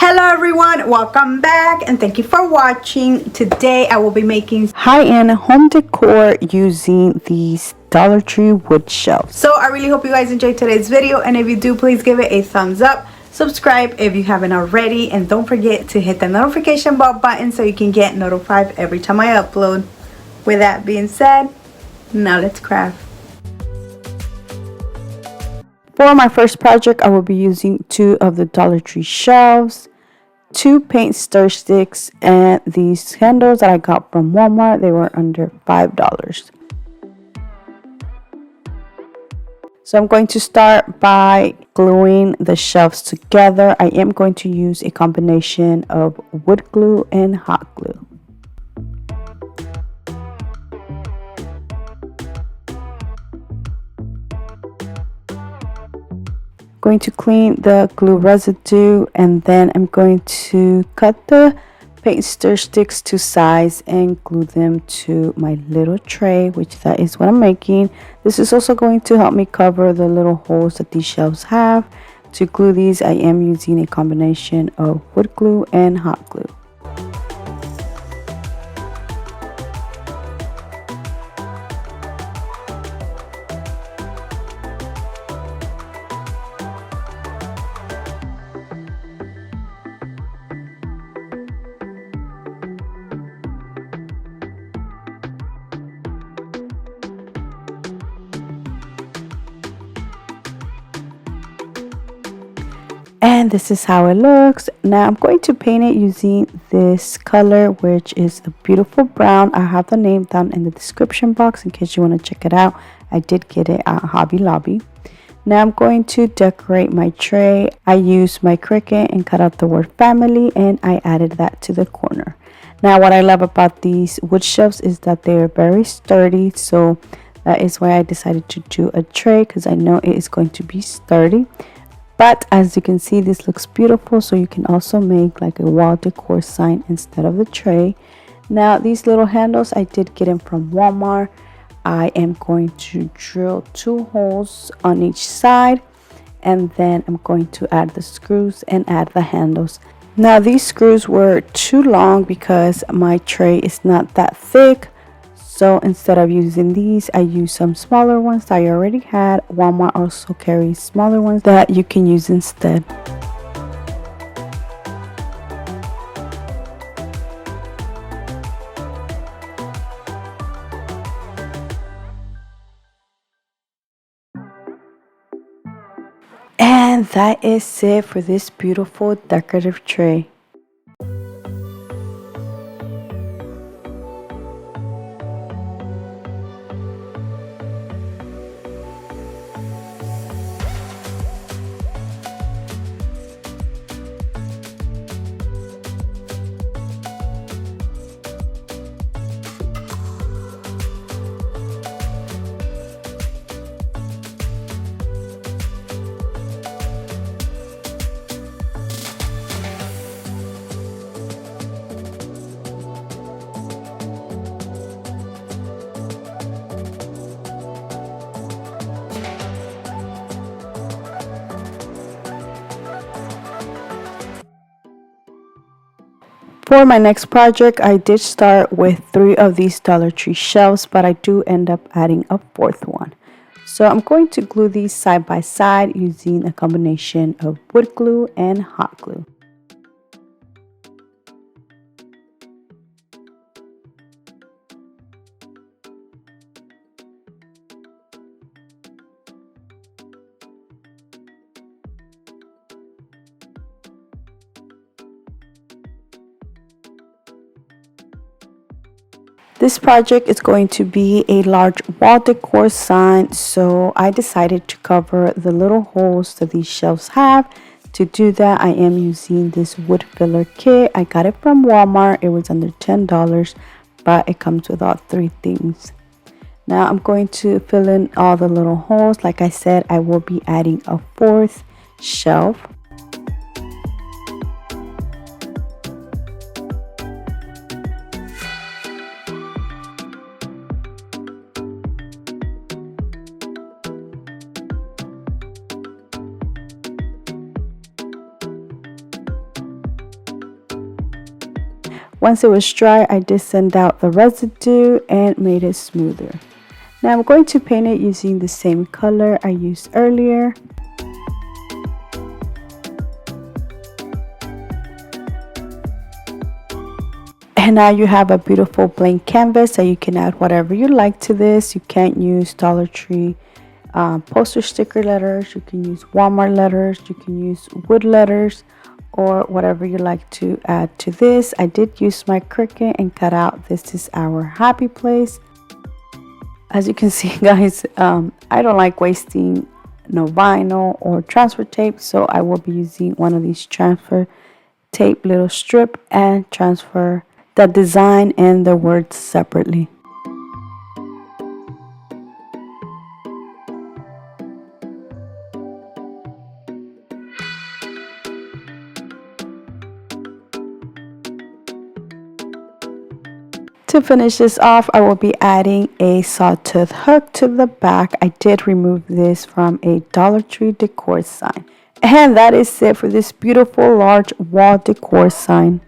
Hello everyone, welcome back and thank you for watching. Today I will be making high-end home decor using these Dollar Tree wood shelves. So I really hope you guys enjoyed today's video, and if you do, please give it a thumbs up, subscribe if you haven't already, and don't forget to hit the notification bell button so you can get notified every time I upload. With that being said, now let's craft. For my first project, I will be using 2 of the Dollar Tree shelves, 2 paint stir sticks, and these handles that I got from Walmart. They were under $5. So I'm going to start by gluing the shelves together. I am going to use a combination of wood glue and hot glue. Going to clean the glue residue, and then I'm going to cut the paint stir sticks to size and glue them to my little tray, which that is what I'm making. This is also going to help me cover the little holes that these shelves have. To glue these, I am using a combination of wood glue and hot glue. And this is how it looks. Now I'm going to paint it using this color, which is a beautiful brown. I have the name down in the description box in case you want to check it out. I did get it at Hobby Lobby. Now I'm going to decorate my tray. I used my Cricut and cut out the word family, and I added that to the corner. Now what I love about these wood shelves is that they are very sturdy, so that is why I decided to do a tray, because I know it is going to be sturdy. But as you can see, this looks beautiful, so you can also make like a wall decor sign instead of the tray. Now these little handles, I did get them from Walmart. I am going to drill 2 holes on each side, and then I'm going to add the screws and add the handles. Now these screws were too long because my tray is not that thick. So instead of using these, I used some smaller ones that I already had. Walmart also carries smaller ones that you can use instead. And that is it for this beautiful decorative tray. For my next project, I did start with 3 of these Dollar Tree shelves, but I do end up adding a 4th one. So I'm going to glue these side by side using a combination of wood glue and hot glue. This project is going to be a large wall decor sign, so I decided to cover the little holes that these shelves have. To do that, I am using this wood filler kit. I got it from Walmart. It was under $10, but it comes with all 3 things. Now I'm going to fill in all the little holes. Like I said, I will be adding a 4th shelf. Once it was dry, I did send out the residue and made it smoother. Now I'm going to paint it using the same color I used earlier. And now you have a beautiful blank canvas that you can add whatever you like to this. You can't use Dollar Tree poster sticker letters. You can use Walmart letters. You can use wood letters or whatever you like to add to this. I did use my Cricut and cut out "This is our happy place." As you can see, guys, I don't like wasting no vinyl or transfer tape, so I will be using one of these transfer tape little strip and transfer the design and the words separately. To finish this off, I will be adding a sawtooth hook to the back. I did remove this from a Dollar Tree decor sign. And that is it for this beautiful large wall decor sign.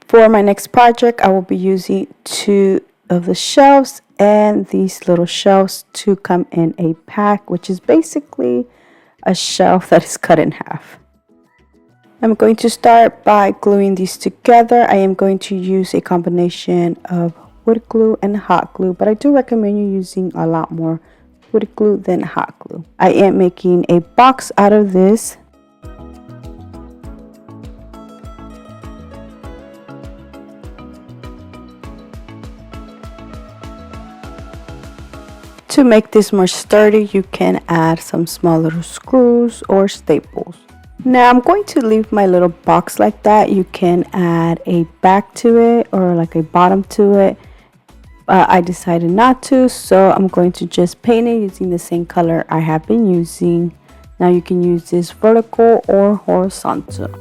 For my next project, I will be using 2 of the shelves and these little shelves to come in a pack, which is basically a shelf that is cut in half. I'm going to start by gluing these together. I am going to use a combination of wood glue and hot glue, but I do recommend you using a lot more wood glue than hot glue. I am making a box out of this. To make this more sturdy, you can add some small little screws or staples. Now I'm going to leave my little box like that. You can add a back to it or like a bottom to it. I decided not to, so I'm going to just paint it using the same color I have been using. Now you can use this vertical or horizontal.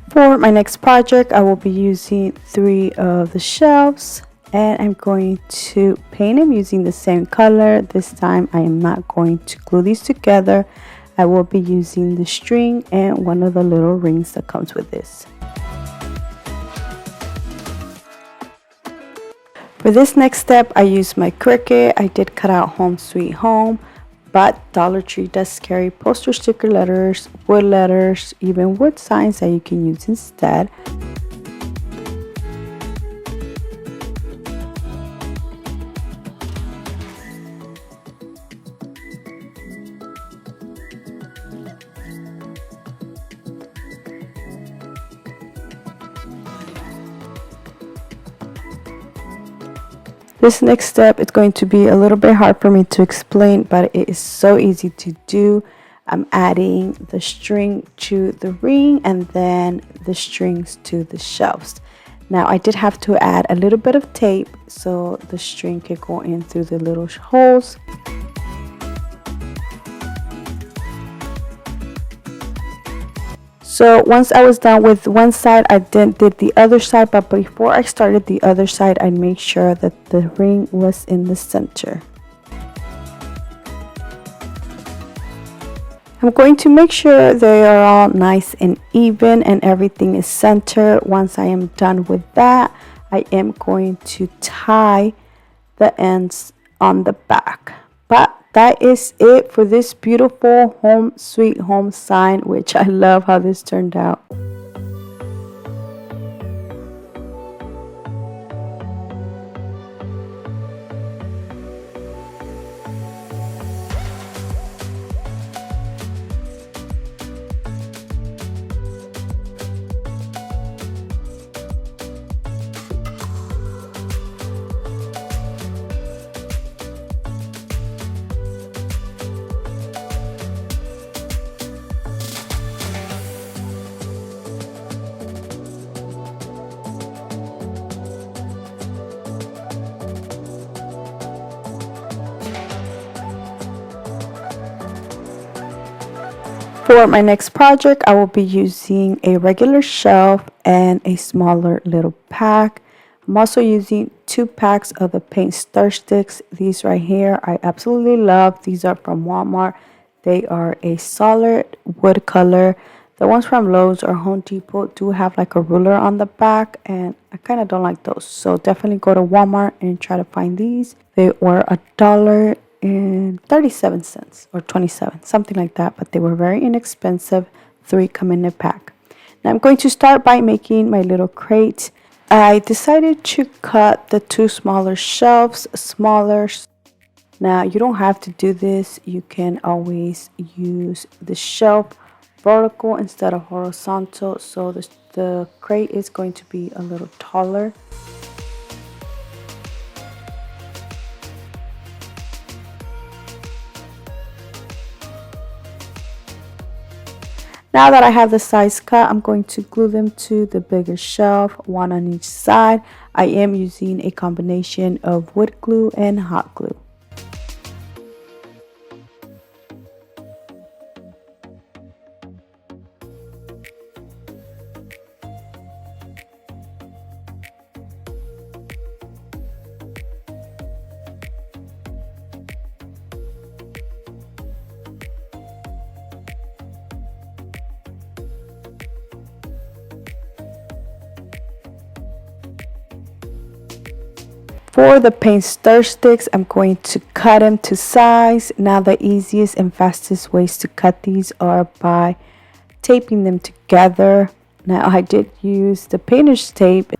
For my next project, I will be using 3 of the shelves and I'm going to paint them using the same color. This time I am not going to glue these together. I will be using the string and one of the little rings that comes with this. For this next step, I used my Cricut. I did cut out Home Sweet Home, but Dollar Tree does carry poster sticker letters, wood letters, even wood signs that you can use instead. This next step is going to be a little bit hard for me to explain, but it is so easy to do. I'm adding the string to the ring and then the strings to the shelves. Now I did have to add a little bit of tape so the string could go in through the little holes. So once I was done with one side, I then did the other side, but before I started the other side, I made sure that the ring was in the center. I'm going to make sure they are all nice and even and everything is centered. Once I am done with that, I am going to tie the ends on the back. But that is it for this beautiful home sweet home sign, which I love how this turned out. For my next project, I will be using a regular shelf and a smaller little pack. I'm also using 2 packs of the paint stir sticks. These right here, I absolutely love. These are from Walmart. They are a solid wood color. The ones from Lowe's or Home Depot do have like a ruler on the back, and I kind of don't like those. So definitely go to Walmart and try to find these. They were $1.37 or 27, something like that, but they were very inexpensive. 3 come in a pack. Now I'm going to start by making my little crate. I decided to cut the 2 smaller shelves smaller. Now you don't have to do this. You can always use the shelf vertical instead of horizontal, so the crate is going to be a little taller. Now that I have the size cut, I'm going to glue them to the bigger shelf, one on each side. I am using a combination of wood glue and hot glue. For the paint stir sticks, I'm going to cut them to size. Now the easiest and fastest ways to cut these are by taping them together. Now I did use the painter's tape.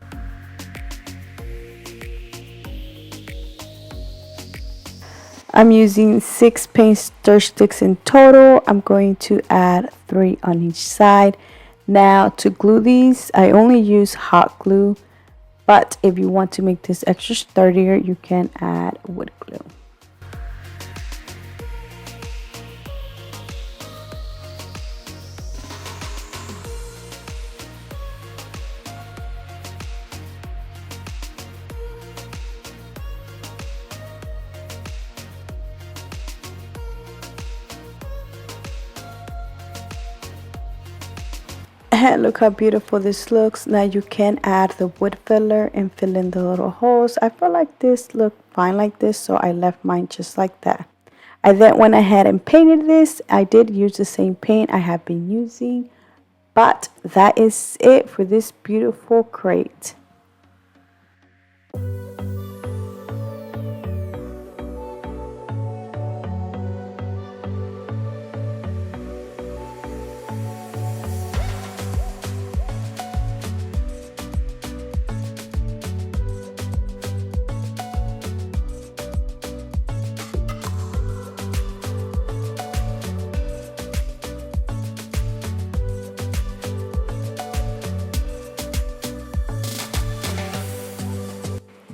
I'm using 6 paint stir sticks in total. I'm going to add 3 on each side. Now to glue these, I only use hot glue. But if you want to make this extra sturdier, you can add wood glue. And look how beautiful this looks. Now you can add the wood filler and fill in the little holes. I feel like this looked fine like this, so I left mine just like that. I then went ahead and painted this. I did use the same paint I have been using, but that is it for this beautiful crate.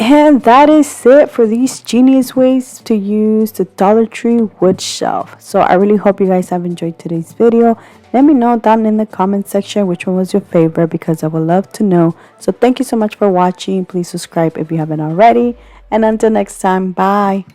And that is it for these genius ways to use the Dollar Tree wood shelf. So I really hope you guys have enjoyed today's video. Let me know down in the comment section which one was your favorite, because I would love to know. So thank you so much for watching. Please subscribe if you haven't already. And until next time, bye.